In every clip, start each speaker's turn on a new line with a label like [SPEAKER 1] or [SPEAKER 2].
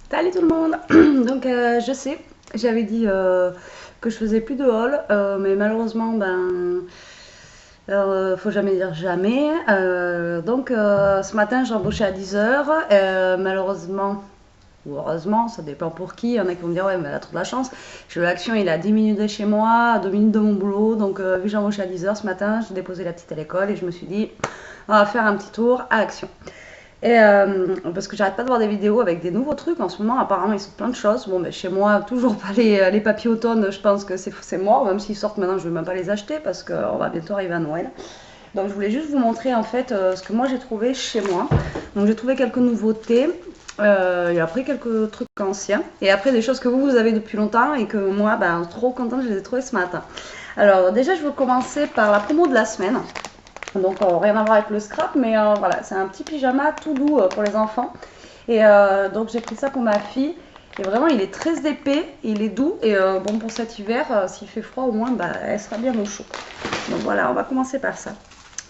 [SPEAKER 1] Salut tout le monde. Donc je sais, j'avais dit que je faisais plus de haul, mais malheureusement faut jamais dire jamais. Ce matin j'ai embauché à 10h. Malheureusement ou heureusement, ça dépend pour qui. Il y en a qui vont me dire ouais mais elle a trop de la chance. J'ai eu l'action, il est à 10 minutes de chez moi, à 2 minutes de mon boulot. Donc vu que j'ai embauché à 10h ce matin, j'ai déposé la petite à l'école et je me suis dit on va faire un petit tour à Action. Parce que j'arrête pas de voir des vidéos avec des nouveaux trucs en ce moment, apparemment ils sortent plein de choses. Bon, mais chez moi, toujours pas les papiers automne, je pense que c'est mort, même s'ils sortent maintenant, je vais même pas les acheter parce qu'on va bientôt arriver à Noël. Donc je voulais juste vous montrer en fait ce que moi j'ai trouvé chez moi. Donc j'ai trouvé quelques nouveautés, et après quelques trucs anciens, et après des choses que vous avez depuis longtemps et que moi, trop contente, je les ai trouvées ce matin. Alors déjà, je vais commencer par la promo de la semaine. Donc rien à voir avec le scrap, mais voilà, c'est un petit pyjama tout doux pour les enfants. Et donc j'ai pris ça pour ma fille. Et vraiment, il est très épais, il est doux. Et bon, pour cet hiver, s'il fait froid, au moins, elle sera bien au chaud. Donc voilà, on va commencer par ça.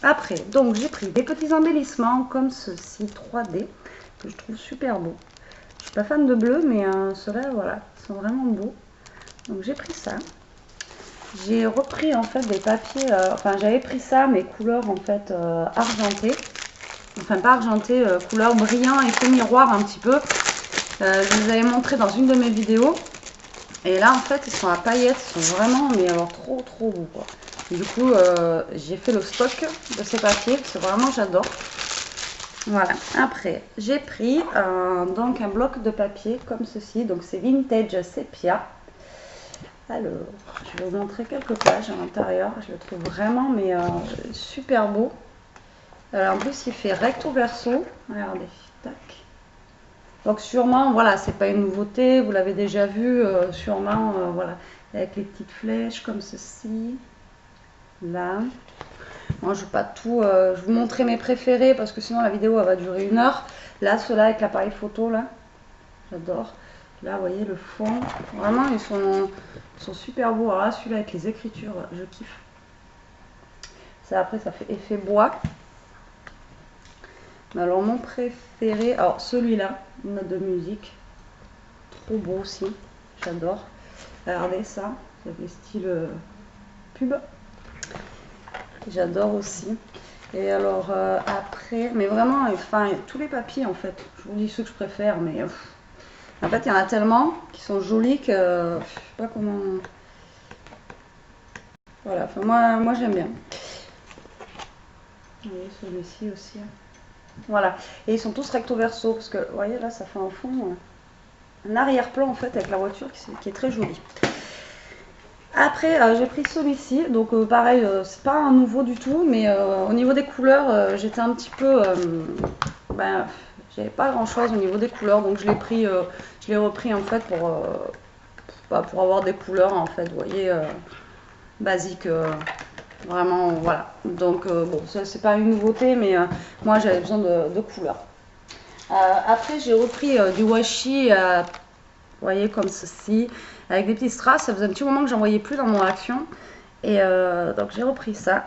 [SPEAKER 1] Après, donc j'ai pris des petits embellissements comme ceci 3D, que je trouve super beaux. Je suis pas fan de bleu, mais ceux-là, voilà, sont vraiment beaux. Donc j'ai pris ça. J'ai repris en fait des papiers, enfin j'avais pris ça, mais couleurs en fait argentées. Enfin pas argentées, couleur brillant, effet miroir un petit peu. Je vous avais montré dans une de mes vidéos. Et là en fait ils sont à paillettes, ils sont vraiment mais alors trop beaux quoi. Du coup j'ai fait le stock de ces papiers, parce que vraiment j'adore. Voilà, après j'ai pris donc un bloc de papier comme ceci, donc c'est Vintage Sepia. Alors, je vais vous montrer quelques pages à l'intérieur. Je le trouve vraiment super beau. Alors, en plus, il fait recto verso. Regardez, tac. Donc sûrement, voilà, c'est pas une nouveauté. Vous l'avez déjà vu, sûrement, voilà, avec les petites flèches comme ceci. Là. Moi, je vais pas tout. Je vais vous montrer mes préférés parce que sinon la vidéo elle va durer 1 heure. Là, ceux-là avec l'appareil photo là, j'adore. Là, vous voyez le fond. Vraiment, ils sont super beaux. Alors là, celui-là avec les écritures, je kiffe. Ça, après, ça fait effet bois. Alors, mon préféré, alors celui-là, une note de musique. Trop beau aussi. J'adore. Regardez ça. Ça fait style pub. J'adore aussi. Et alors, après, mais vraiment, enfin, tous les papiers en fait. Je vous dis ceux que je préfère, mais. En fait, il y en a tellement qui sont jolis que je sais pas comment. Voilà, enfin, moi j'aime bien. Vous voyez celui-ci aussi. Voilà. Et ils sont tous recto verso parce que, vous voyez là, ça fait un fond, un arrière-plan en fait avec la voiture qui est très joli. Après, j'ai pris celui-ci. Donc, pareil, c'est pas un nouveau du tout, mais au niveau des couleurs, j'étais un petit peu. J'avais pas grand chose au niveau des couleurs, donc je l'ai repris en fait pour avoir des couleurs en fait, vous voyez, basiques. Vraiment, voilà. Donc, bon, ça c'est pas une nouveauté, mais moi j'avais besoin de couleurs. Après, j'ai repris du washi, vous voyez, comme ceci, avec des petits strass. Ça faisait un petit moment que j'en voyais plus dans mon action. Et donc, j'ai repris ça.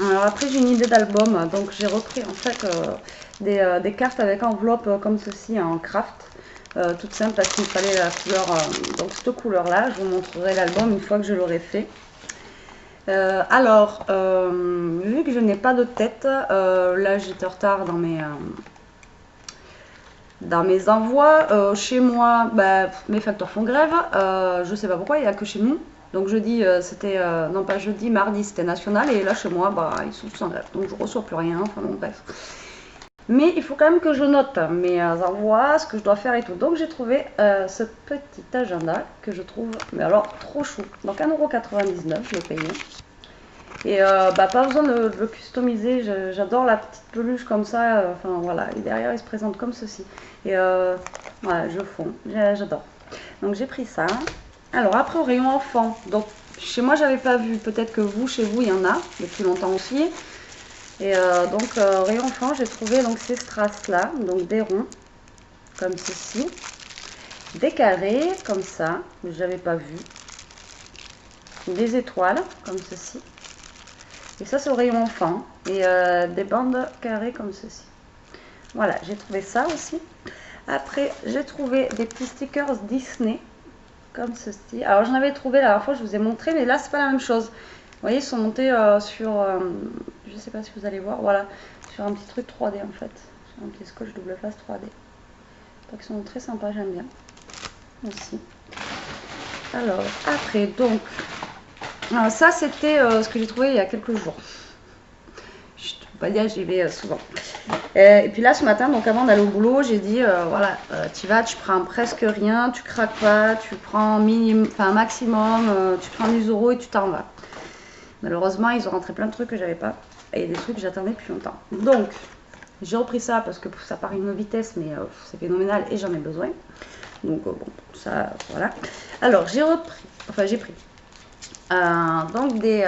[SPEAKER 1] Alors, après, j'ai une idée d'album. Donc, j'ai repris en fait des cartes avec enveloppe comme ceci en craft. Toute simple parce qu'il me fallait la couleur, donc cette couleur là. Je vous montrerai l'album une fois que je l'aurai fait. Vu que je n'ai pas de tête, là j'étais en retard dans mes envois. Chez moi, mes facteurs font grève. Je sais pas pourquoi, il n'y a que chez nous. Donc jeudi, non pas jeudi, mardi c'était national. Et là chez moi, ils sont tous en grève. Donc je reçois plus rien, enfin bon bref. Mais il faut quand même que je note mes envois, ce que je dois faire et tout. Donc j'ai trouvé ce petit agenda que je trouve, mais alors trop chou. Donc 1,99 € je l'ai payé. Et pas besoin de le customiser, j'adore la petite peluche comme ça, enfin voilà, et derrière il se présente comme ceci. Et voilà, je fonds, j'adore. Donc j'ai pris ça. Alors après au rayon enfant, donc chez moi j'avais pas vu, peut-être que vous, chez vous il y en a, depuis longtemps aussi. Et au rayon enfant j'ai trouvé donc ces strass là, donc des ronds, comme ceci. Des carrés, comme ça, que j'avais pas vu. Des étoiles, comme ceci. Et ça, c'est au rayon enfant. Et des bandes carrées comme ceci. Voilà, j'ai trouvé ça aussi. Après, j'ai trouvé des petits stickers Disney, comme ceci. Alors, j'en avais trouvé la dernière fois, je vous ai montré, mais là, c'est pas la même chose. Vous voyez, ils sont montés sur, je sais pas si vous allez voir, voilà, sur un petit truc 3D en fait. Sur un petit scotch double face 3D. Donc, ils sont très sympas, j'aime bien. Aussi. Alors, après, donc, ça, c'était ce que j'ai trouvé il y a quelques jours. Je ne peux pas dire, j'y vais souvent. Et puis là, ce matin, donc avant d'aller au boulot, j'ai dit, voilà, tu vas, tu prends presque rien, tu craques pas, tu prends minimum, enfin maximum, tu prends 10 € et tu t'en vas. Malheureusement, ils ont rentré plein de trucs que j'avais pas et des trucs que j'attendais depuis longtemps. Donc, j'ai repris ça parce que ça part à une vitesse, mais c'est phénoménal et j'en ai besoin. Donc, bon, ça, voilà. Alors, j'ai pris donc des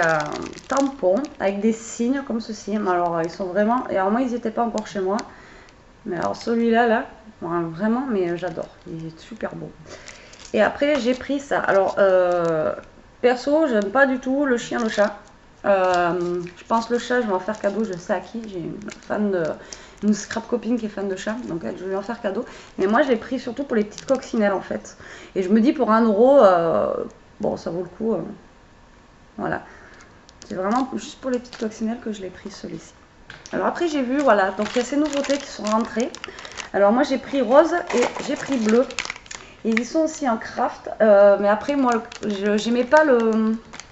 [SPEAKER 1] tampons avec des signes comme ceci. Alors ils sont vraiment, et alors moi ils n'étaient pas encore chez moi, mais alors celui-là là, vraiment, mais j'adore, il est super beau. Et après j'ai pris ça. Alors perso, j'aime pas du tout le chien, le chat. Je pense le chat, je vais en faire cadeau, je sais à qui. J'ai une scrap copine qui est fan de chat, donc je vais lui en faire cadeau. Mais moi je l'ai pris surtout pour les petites coccinelles en fait. Et je me dis pour 1 €, bon ça vaut le coup. Voilà, c'est vraiment juste pour les petites coccinelles que je l'ai pris celui-ci. Alors après j'ai vu, voilà, donc il y a ces nouveautés qui sont rentrées. Alors moi j'ai pris rose et j'ai pris bleu. Ils y sont aussi en craft, mais après moi j'aimais pas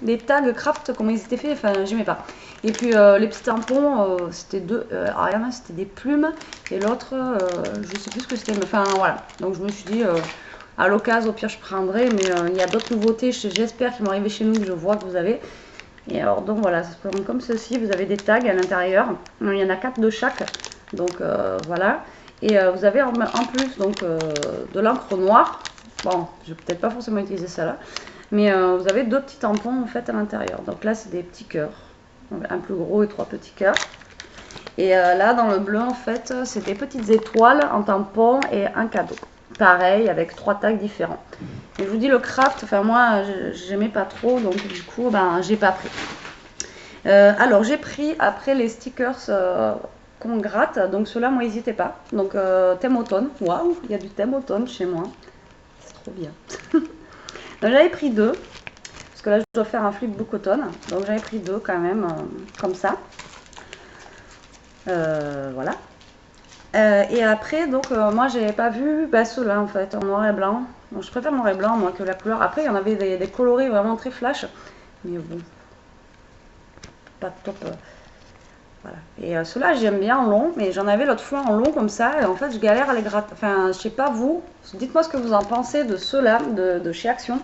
[SPEAKER 1] les tags craft comment ils étaient faits, enfin j'aimais pas. Et puis les petits tampons, c'était deux, alors il y en a c'était des plumes et l'autre je sais plus ce que c'était, mais enfin voilà. Donc je me suis dit à l'occasion, au pire, je prendrai, mais il y a d'autres nouveautés, j'espère, qui vont arriver chez nous, que je vois que vous avez. Et alors, donc voilà, ça se présente comme ceci. Vous avez des tags à l'intérieur. Il y en a 4 de chaque. Donc voilà. Et vous avez en plus donc, de l'encre noire. Bon, je vais peut-être pas forcément utiliser ça là. Mais vous avez 2 petits tampons en fait à l'intérieur. Donc là, c'est des petits cœurs. Un plus gros et 3 petits cœurs. Et là, dans le bleu, en fait, c'est des petites étoiles en tampon et un cadeau. Pareil, avec 3 tags différents. Et je vous dis, le craft, enfin moi, j'aimais pas trop, donc du coup, ben, j'ai pas pris. Alors, j'ai pris après les stickers qu'on gratte, donc ceux-là, moi, n'hésitez pas. Donc, thème automne, waouh, il y a du thème automne chez moi. C'est trop bien. Donc, j'avais pris 2, parce que là, je dois faire un flipbook automne. Donc, j'avais pris 2 quand même, comme ça. Voilà. Et après, donc, moi, j'avais pas vu ceux-là, en fait, en noir et blanc. Bon, je préfère noir et blanc, moi, que la couleur. Après, il y en avait des colorés vraiment très flash. Mais bon, pas top. Voilà. Et ceux-là, j'aime bien en long, mais j'en avais l'autre fois en long comme ça. Et en fait, je galère à les gratter. Enfin, je sais pas vous. Dites-moi ce que vous en pensez de ceux-là, de chez Action.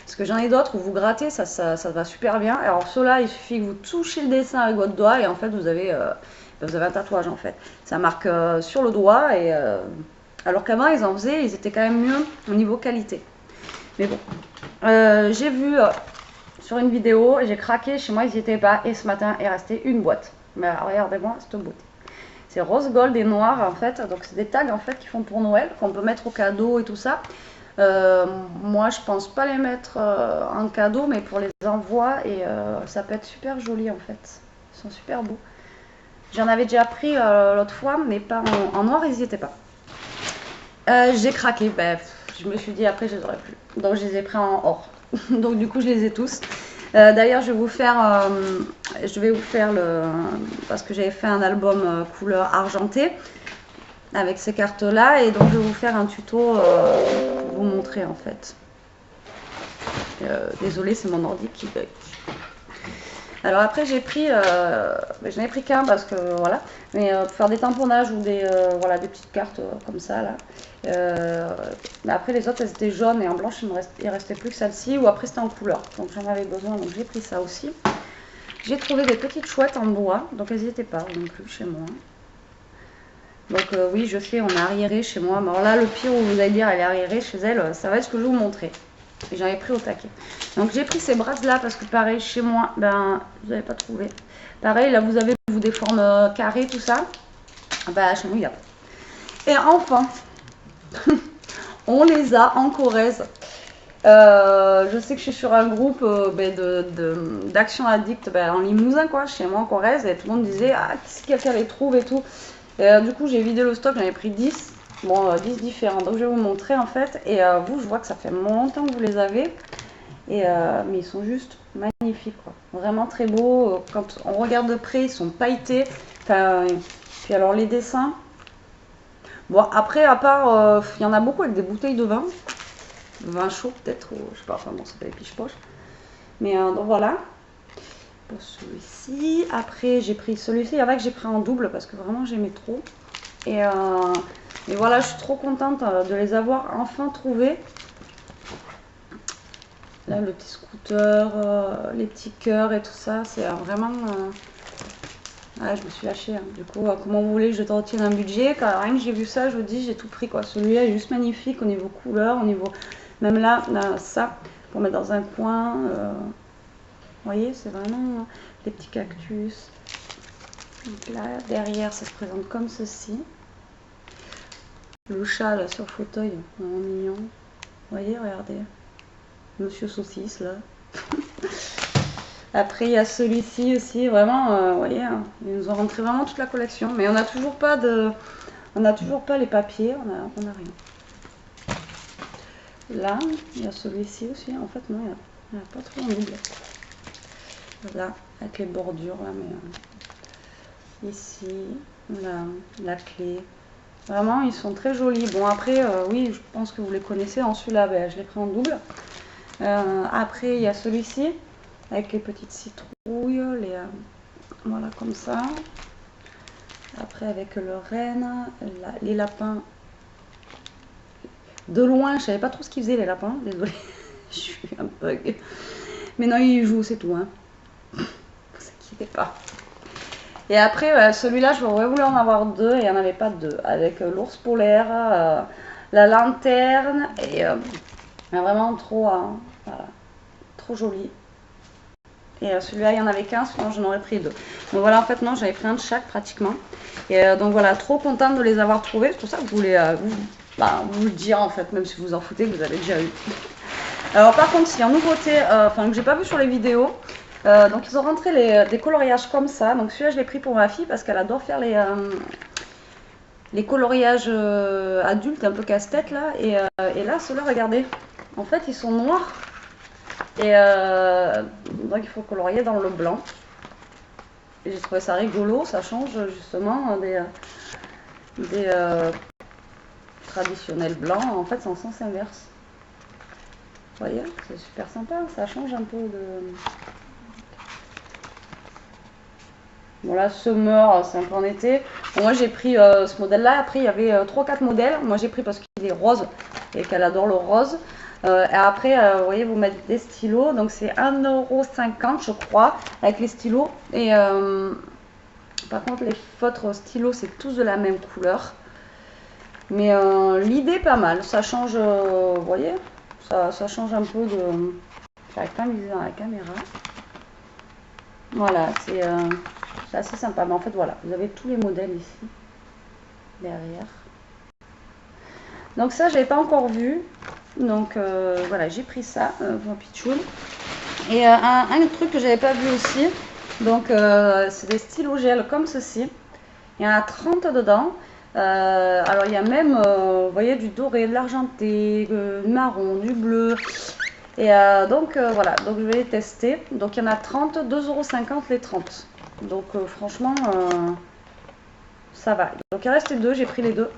[SPEAKER 1] Parce que j'en ai d'autres où vous grattez, ça va super bien. Alors, ceux-là, il suffit que vous touchez le dessin avec votre doigt et en fait, vous avez un tatouage en fait. Ça marque sur le doigt et alors qu'avant ils en faisaient, ils étaient quand même mieux au niveau qualité. Mais bon, j'ai vu sur une vidéo, j'ai craqué, chez moi ils n'y étaient pas et ce matin il restait une boîte. Mais regardez-moi cette beauté. C'est rose gold et noir en fait, donc c'est des tags en fait qui font pour Noël, qu'on peut mettre au cadeau et tout ça. Moi je pense pas les mettre en cadeau, mais pour les envois et ça peut être super joli en fait. Ils sont super beaux. J'en avais déjà pris l'autre fois, mais pas en noir, ils n'y étaient pas. J'ai craqué, je me suis dit après je les aurais plus. Donc je les ai pris en or. Donc du coup je les ai tous. D'ailleurs je vais vous faire parce que j'avais fait un album couleur argentée avec ces cartes là et donc je vais vous faire un tuto pour vous montrer en fait. Désolée, c'est mon ordi qui bug. Alors après j'ai pris, j'en ai pris qu'un parce que voilà, mais pour faire des tamponnages ou voilà, des petites cartes comme ça là. Mais après les autres elles étaient jaunes et en blanche il restait plus que celle-ci ou après c'était en couleur. Donc j'en avais besoin donc j'ai pris ça aussi. J'ai trouvé des petites chouettes en bois, donc elles n'y étaient pas non plus chez moi. Donc oui je sais on est arriéré chez moi, mais alors là le pire où vous allez dire elle est arriérée chez elle, ça va être ce que je vais vous montrer. Et j'en ai pris au taquet. Donc j'ai pris ces brasses là parce que pareil chez moi, vous n'avez pas trouvé. Pareil là vous avez des formes carrées tout ça. Chez nous il n'y a pas. Et enfin, on les a en Corrèze. Je sais que je suis sur un groupe d'action addict en Limousin quoi, chez moi en Corrèze. Et tout le monde disait ah qui c'est quelqu'un les trouve et tout. Du coup j'ai vidé le stock, j'en ai pris 10. Bon, 10 différents. Donc je vais vous montrer en fait. Et vous, je vois que ça fait longtemps que vous les avez. Et, mais ils sont juste magnifiques, quoi. Vraiment très beaux. Quand on regarde de près, ils sont pailletés. Enfin, puis alors les dessins. Bon, après, à part, il y en a beaucoup avec des bouteilles de vin. Vin chaud peut-être, ou je sais pas, enfin bon, c'est pas les piche-poches. Mais donc voilà. Pour celui-ci. Après, j'ai pris celui-ci. Il y en a que j'ai pris en double parce que vraiment j'aimais trop. Et voilà, je suis trop contente de les avoir enfin trouvés. Là, le petit scooter, les petits cœurs et tout ça, c'est vraiment... Ouais, je me suis lâchée. Hein. Du coup, comment vous voulez que je te retienne un budget? Quand rien que j'ai vu ça, je vous dis, j'ai tout pris, quoi. Celui-là est juste magnifique au niveau couleur, au niveau... Même là, ça, pour mettre dans un coin. Vous voyez, c'est vraiment les petits cactus. Donc là, derrière, ça se présente comme ceci. Le chat, là, sur le fauteuil, vraiment mignon. Vous voyez, regardez. Monsieur Saucisse, là. Après, il y a celui-ci aussi, vraiment, vous voyez, hein, ils nous ont rentré vraiment toute la collection. Mais on n'a toujours pas les papiers, on a rien. Là, il y a celui-ci aussi. En fait, non, il n'y a pas trop en double. Là, avec les bordures, là, mais ici, là, la clé. Vraiment, ils sont très jolis. Bon, après, oui, je pense que vous les connaissez. En celui-là, ben, je l'ai pris en double. Après, il y a celui-ci, avec les petites citrouilles, voilà, comme ça. Après, avec le renne, les lapins. De loin, je savais pas trop ce qu'ils faisaient, les lapins. Désolée, je suis un bug. Mais non, ils jouent, c'est tout. Hein. Vous inquiétez pas. Et après, celui-là, j'aurais voulu en avoir deux et il n'y en avait pas deux. Avec l'ours polaire, la lanterne et vraiment trop, voilà, trop joli. Et celui-là, il n'y en avait qu'un, sinon j'en aurais pris deux. Donc voilà, en fait, non, j'avais pris un de chaque pratiquement. Et donc voilà, trop contente de les avoir trouvés. C'est pour ça que je voulais vous le dire, en fait, même si vous en foutez, que vous avez déjà eu. Alors par contre, s'il y a une nouveauté, que j'ai pas vu sur les vidéos, donc ils ont rentré des coloriages comme ça. Donc celui-là, je l'ai pris pour ma fille parce qu'elle adore faire les coloriages adultes, un peu casse-tête là. Et là, ceux-là, regardez, en fait, ils sont noirs. Et donc il faut colorier dans le blanc. Et j'ai trouvé ça rigolo, ça change justement des traditionnels blancs. En fait, c'est en sens inverse. Vous voyez, c'est super sympa, ça change un peu de... Bon là, Summer, c'est un peu en été. Bon, moi j'ai pris ce modèle-là. Après, il y avait 3-4 modèles. Moi j'ai pris parce qu'il est rose et qu'elle adore le rose. Et après, vous voyez, vous mettez des stylos. Donc c'est 1,50 € je crois, avec les stylos. Et par contre, les feutres stylos, c'est tous de la même couleur. Mais l'idée est pas mal. Ça change, vous voyez, ça change un peu de... J'arrive pas à me viser dans la caméra. Voilà, c'est assez sympa. Mais en fait, voilà, vous avez tous les modèles ici, derrière. Donc ça, je n'avais pas encore vu. Donc voilà, j'ai pris ça pour Pichoun. Et un truc que j'avais pas vu aussi, donc c'est des stylos gel comme ceci. Il y en a 30 dedans. Alors il y a même, vous voyez, du doré, de l'argenté, du marron, du bleu. Et donc voilà, donc je vais les tester. Donc il y en a 30, 2,50 € les 30. Donc franchement, ça va. Donc il restait deux, j'ai pris les deux.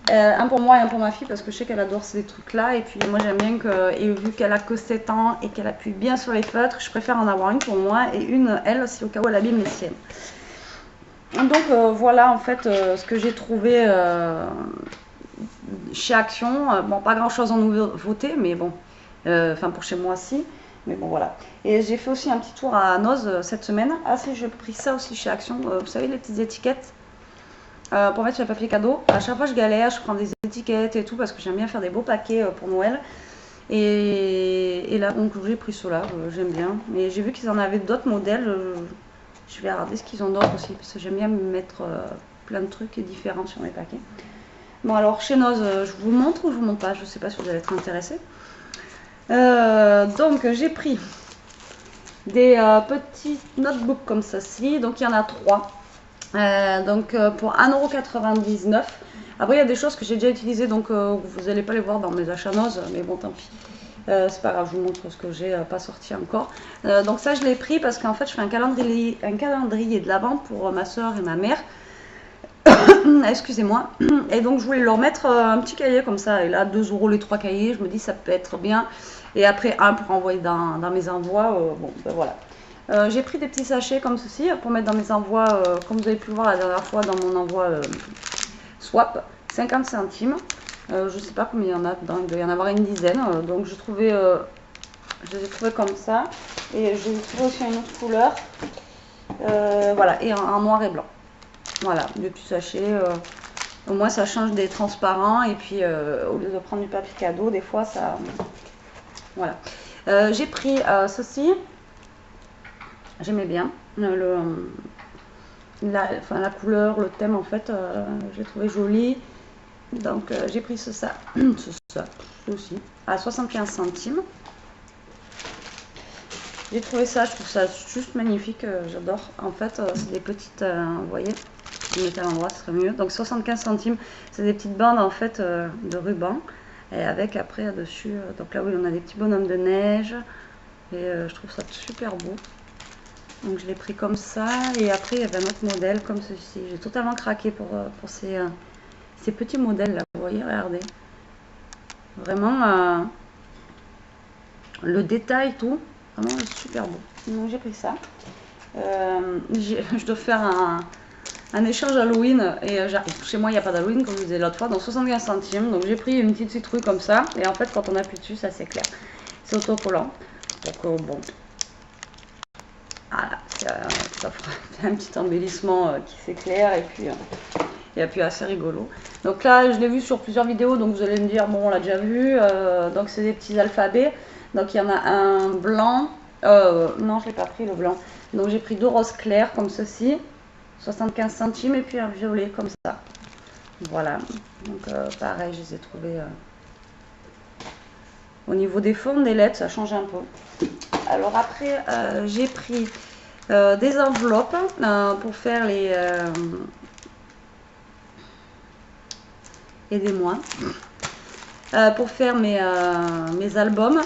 [SPEAKER 1] Un pour moi et un pour ma fille parce que je sais qu'elle adore ces trucs là et puis moi j'aime bien que, et vu qu'elle a que 7 ans et qu'elle appuie bien sur les feutres, je préfère en avoir une pour moi et une elle si au cas où elle abîme les siennes. Donc voilà en fait ce que j'ai trouvé chez Action. Bon, pas grand chose en nouveauté mais bon, enfin pour chez moi si, mais bon voilà. Et j'ai fait aussi un petit tour à Noz cette semaine. Ah si, j'ai pris ça aussi chez Action, vous savez les petites étiquettes pour mettre sur les papiers cadeaux. À chaque fois je galère, je prends des étiquettes et tout parce que j'aime bien faire des beaux paquets pour Noël. Et là donc j'ai pris cela, j'aime bien. Mais j'ai vu qu'ils en avaient d'autres modèles. Je vais regarder ce qu'ils ont d'autres aussi parce que j'aime bien mettre plein de trucs différents sur mes paquets. Bon alors chez Noz, je vous montre ou je vous montre pas, je sais pas si vous allez être intéressés. Donc j'ai pris des petits notebooks comme ceci, donc il y en a 3. Donc pour 1,99 €. Après il y a des choses que j'ai déjà utilisées, donc vous n'allez pas les voir dans mes achats Noz, mais bon tant pis. C'est pas grave, je vous montre ce que j'ai pas sorti encore. Donc ça je l'ai pris parce qu'en fait je fais un calendrier de l'Avent pour ma soeur et ma mère. Excusez-moi. Et donc je voulais leur mettre un petit cahier comme ça. Et là 2 € les 3 cahiers, je me dis ça peut être bien. Et après un pour envoyer dans mes envois. Bon ben voilà. J'ai pris des petits sachets comme ceci pour mettre dans mes envois, comme vous avez pu le voir la dernière fois dans mon envoi Swap, 50 centimes. Je sais pas combien il y en a dedans, il doit y en avoir une dizaine. Donc je les ai trouvés comme ça. Et je les ai trouvés aussi en une autre couleur. Voilà, et en noir et blanc. Voilà, des petits sachets. Au moins ça change des transparents. Et puis au lieu de prendre du papier cadeau, des fois ça... Voilà. J'ai pris ceci. J'aimais bien la couleur, le thème en fait, j'ai trouvé joli. Donc j'ai pris ça aussi, à 75 centimes. J'ai trouvé ça, je trouve ça juste magnifique, j'adore. En fait, c'est des petites, vous voyez, si je mettais à l'endroit, ce serait mieux. Donc 75 centimes, c'est des petites bandes en fait de ruban. Et avec après dessus, donc là oui, on a des petits bonhommes de neige. Et je trouve ça super beau. Donc je l'ai pris comme ça. Et après, il y avait un autre modèle comme ceci. J'ai totalement craqué pour ces petits modèles là. Vous voyez, regardez. Vraiment, le détail, tout. Vraiment super beau. Donc j'ai pris ça. Je dois faire un échange Halloween. Et chez moi, il n'y a pas d'Halloween, comme je vous disais l'autre fois. Donc 75 centimes. Donc j'ai pris une petite citrouille comme ça. Et en fait, quand on appuie dessus, ça s'éclaire. C'est autocollant. Donc bon. Voilà, ça fera un petit embellissement qui s'éclaire et puis assez rigolo. Donc là, je l'ai vu sur plusieurs vidéos, donc vous allez me dire, bon, on l'a déjà vu. Donc c'est des petits alphabets. Donc il y en a un blanc. Non, je l'ai pas pris le blanc. Donc j'ai pris 2 roses clairs comme ceci, 75 centimes, et puis un violet comme ça. Voilà. Donc pareil, je les ai trouvés. Au niveau des formes des lettres, ça change un peu. Alors après, j'ai pris des enveloppes pour faire les... Aidez-moi. Pour faire mes albums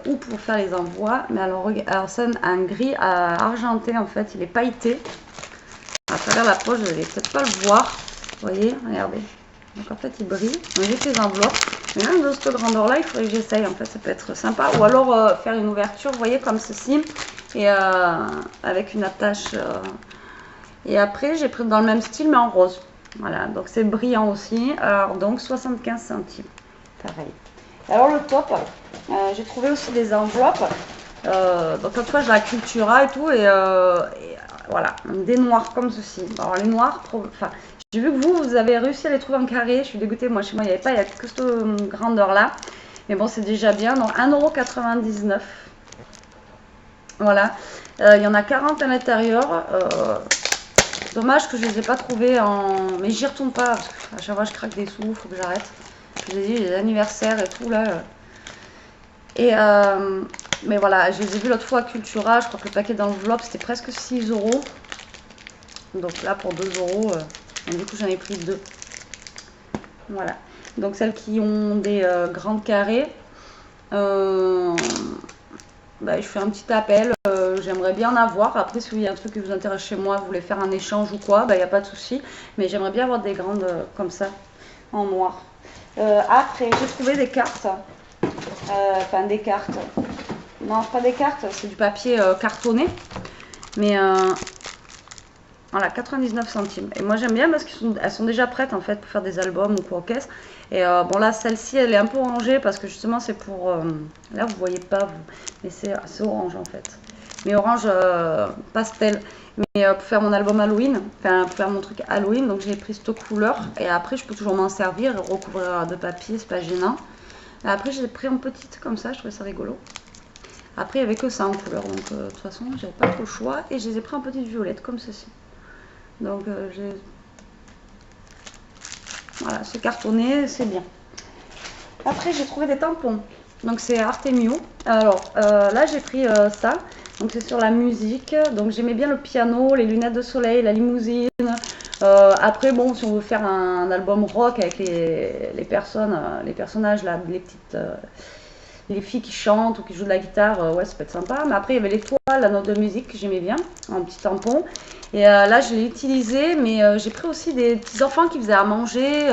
[SPEAKER 1] ou pour faire les envois. Mais alors c'est un gris argenté en fait, il est pailleté. À travers la poche, vous n'allez peut-être pas le voir. Vous voyez, regardez. Donc en fait, il brille. Donc j'ai fait les enveloppes. Mais même de cette grandeur-là, il faudrait que j'essaye. En fait, ça peut être sympa. Ou alors faire une ouverture, vous voyez, comme ceci. Et avec une attache. Et après, j'ai pris dans le même style, mais en rose. Voilà, donc c'est brillant aussi. Alors, donc 75 centimes. Pareil. Alors le top, j'ai trouvé aussi des enveloppes. Donc l'autre fois, j'ai la Cultura et tout. Et voilà, des noirs comme ceci. Alors les noirs, enfin... J'ai vu que vous avez réussi à les trouver en carré. Je suis dégoûtée. Moi, chez moi, il n'y avait pas. Il n'y a que cette grandeur-là. Mais bon, c'est déjà bien. Donc, 1,99 €. Voilà. Il y en a 40 à l'intérieur. Dommage que je ne les ai pas trouvés en... Mais j'y retourne pas. Parce qu'à chaque fois, je craque des sous. Il faut que j'arrête. Je vous ai dit, les anniversaires et tout, là. Et... mais voilà, je les ai vus l'autre fois à Cultura. Je crois que le paquet d'enveloppes, c'était presque 6 €. Donc là, pour 2 €... Et du coup, j'en ai pris 2. Voilà. Donc, celles qui ont des grandes carrés, je fais un petit appel. J'aimerais bien en avoir. Après, si il y a un truc qui vous intéresse chez moi, vous voulez faire un échange ou quoi, il n'y a pas de souci. Mais j'aimerais bien avoir des grandes comme ça, en noir. Après, j'ai trouvé des cartes. Enfin, des cartes. Non, pas des cartes, c'est du papier cartonné. Mais... voilà, 99 centimes. Et moi j'aime bien parce qu'elles sont déjà prêtes en fait pour faire des albums ou quoi en caisse. Et bon là celle-ci elle est un peu orangée parce que justement c'est pour... là vous voyez pas vous, mais c'est orange en fait. Mais orange pastel. Mais pour faire mon album Halloween, enfin pour faire mon truc Halloween, donc j'ai pris cette couleur. Et après je peux toujours m'en servir et recouvrir de papier, c'est pas gênant. Et après j'ai pris en petite comme ça, je trouvais ça rigolo. Après il n'y avait que ça en couleur, donc de toute façon j'avais pas trop le choix. Et je les ai pris en petite violette comme ceci. Donc voilà, c'est cartonné, c'est bien. Après j'ai trouvé des tampons. Donc c'est Artemio. Alors là j'ai pris ça. Donc c'est sur la musique. Donc j'aimais bien le piano, les lunettes de soleil, la limousine. Après bon, si on veut faire un album rock avec les personnes, les personnages là, les petites, les filles qui chantent ou qui jouent de la guitare, ouais, ça peut être sympa. Mais après il y avait l'étoile, la note de musique que j'aimais bien, un petit tampon. Et là je l'ai utilisé, mais j'ai pris aussi des petits enfants qui faisaient à manger.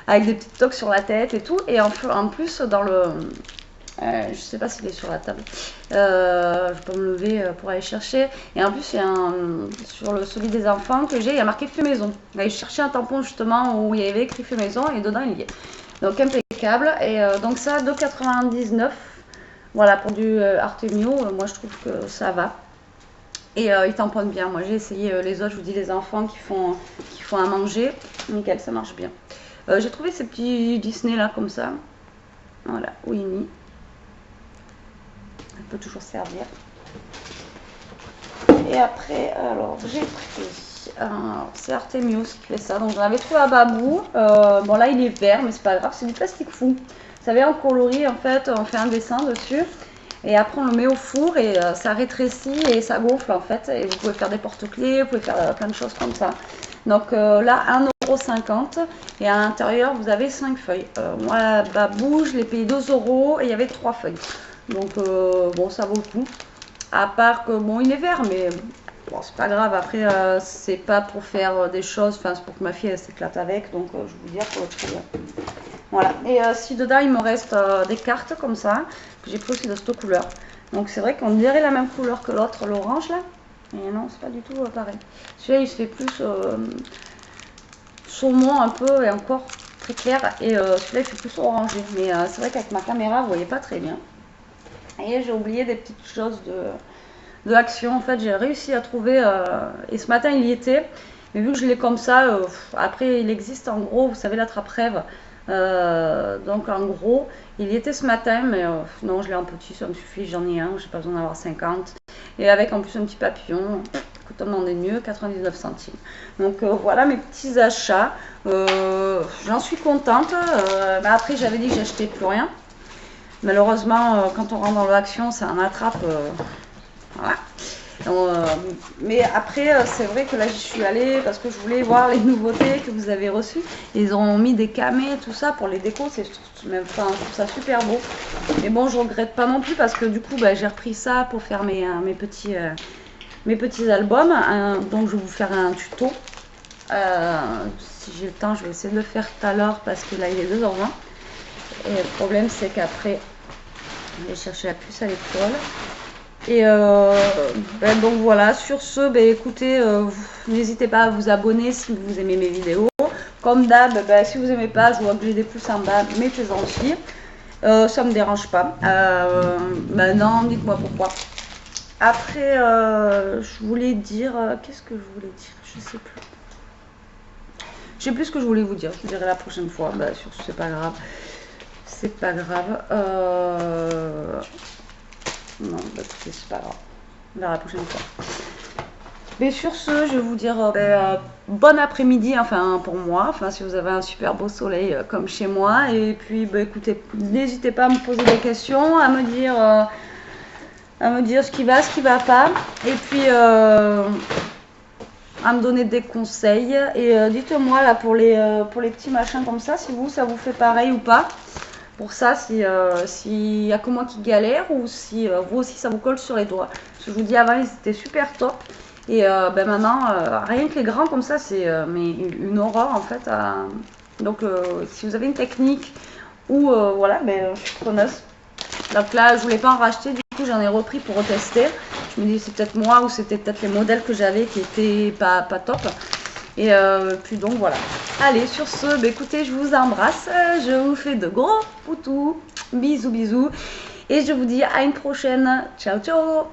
[SPEAKER 1] Avec des petites toques sur la tête et tout. Et en plus, dans le. Je sais pas s'il est sur la table. Je peux me lever pour aller chercher. Et en plus, il y a sur celui des enfants que j'ai, il y a marqué fait maison. Là, je cherchais un tampon justement où il y avait écrit fait maison et dedans il y est. Donc impeccable. Et donc ça, 2,99. Voilà, pour du Artemio, moi je trouve que ça va. Et il tamponne bien. Moi j'ai essayé les autres, je vous dis les enfants qui font à manger. Nickel, ça marche bien. J'ai trouvé ces petits Disney là comme ça. Voilà, Winnie. Elle peut toujours servir. Et après, alors j'ai pris. C'est Artemios qui fait ça. Donc j'en avais trouvé à Babou. Bon là il est vert, mais c'est pas grave, c'est du plastique fou. Vous savez, en coloris en fait, on fait un dessin dessus. Et après on le met au four et ça rétrécit et ça gonfle en fait. Et vous pouvez faire des porte-clés, vous pouvez faire plein de choses comme ça. Donc là, 1,50 € et à l'intérieur, vous avez 5 feuilles. Moi, Babou, je l'ai payé 2 € et il y avait 3 feuilles. Donc bon, ça vaut le coup. À part que, bon, il est vert, mais bon, c'est pas grave. Après, c'est pas pour faire des choses, enfin, c'est pour que ma fille, elle s'éclate avec. Donc, je vais vous dire pour le prix. Voilà. Et si dedans, il me reste des cartes comme ça, que j'ai pris aussi de cette couleur. Donc, c'est vrai qu'on dirait la même couleur que l'autre, l'orange, là. Et non, c'est pas du tout pareil. Celui-là, il se fait plus saumon un peu et encore très clair. Et celui-là, il fait plus orangé. Mais c'est vrai qu'avec ma caméra, vous voyez pas très bien. Et j'ai oublié des petites choses de l'action. En fait, j'ai réussi à trouver. Et ce matin, il y était. Mais vu que je l'ai comme ça, après, il existe en gros, vous savez, l'attrape-rêve. Donc en gros, il y était ce matin. Mais non, je l'ai en petit, ça me suffit. J'en ai un, j'ai pas besoin d'avoir 50. Et avec en plus un petit papillon, écoute, on en est mieux, 99 centimes. Donc voilà mes petits achats. J'en suis contente. Mais après, j'avais dit que j'achetais plus rien. Malheureusement, quand on rentre dans l'action, ça en attrape. Voilà. Mais après, c'est vrai que là, j'y suis allée parce que je voulais voir les nouveautés que vous avez reçues. Ils ont mis des camés, tout ça pour les décos. Je trouve ça super beau. Mais bon, je regrette pas non plus parce que du coup, bah, j'ai repris ça pour faire mes petits albums. Donc, je vais vous faire un tuto. Si j'ai le temps, je vais essayer de le faire tout à l'heure parce que là, il est 2h20. Et le problème, c'est qu'après, je vais chercher la puce à l'école. Et donc voilà, sur ce, écoutez, n'hésitez pas à vous abonner si vous aimez mes vidéos. Comme d'hab, si vous n'aimez pas, je vois que j'ai des pouces en bas, mettez-en aussi. Ça me dérange pas. Non, dites-moi pourquoi. Après, je voulais dire... Qu'est-ce que je voulais dire? Je sais plus. Je sais plus ce que je voulais vous dire. Je vous dirai la prochaine fois. Sur ce, c'est pas grave. C'est pas grave. Non, c'est pas grave. On verra la prochaine fois. Mais sur ce, je vais vous dire bon après-midi, enfin pour moi, enfin si vous avez un super beau soleil comme chez moi. Et puis écoutez, n'hésitez pas à me poser des questions, à me dire ce qui va pas. Et puis à me donner des conseils. Et dites-moi là pour les petits machins comme ça, si ça vous fait pareil ou pas. Pour ça, s'il y a que moi qui galère ou si vous aussi ça vous colle sur les doigts. Parce que je vous dis avant, ils étaient super top. Et maintenant, rien que les grands comme ça, c'est une horreur en fait. Donc si vous avez une technique ou voilà, je suis preneuse. Donc là, je voulais pas en racheter, du coup j'en ai repris pour retester. Je me dis c'est peut-être moi ou c'était peut-être les modèles que j'avais qui étaient pas top. Et puis donc voilà. Allez, sur ce, écoutez, je vous embrasse. Je vous fais de gros poutous. Bisous, bisous. Et je vous dis à une prochaine. Ciao, ciao.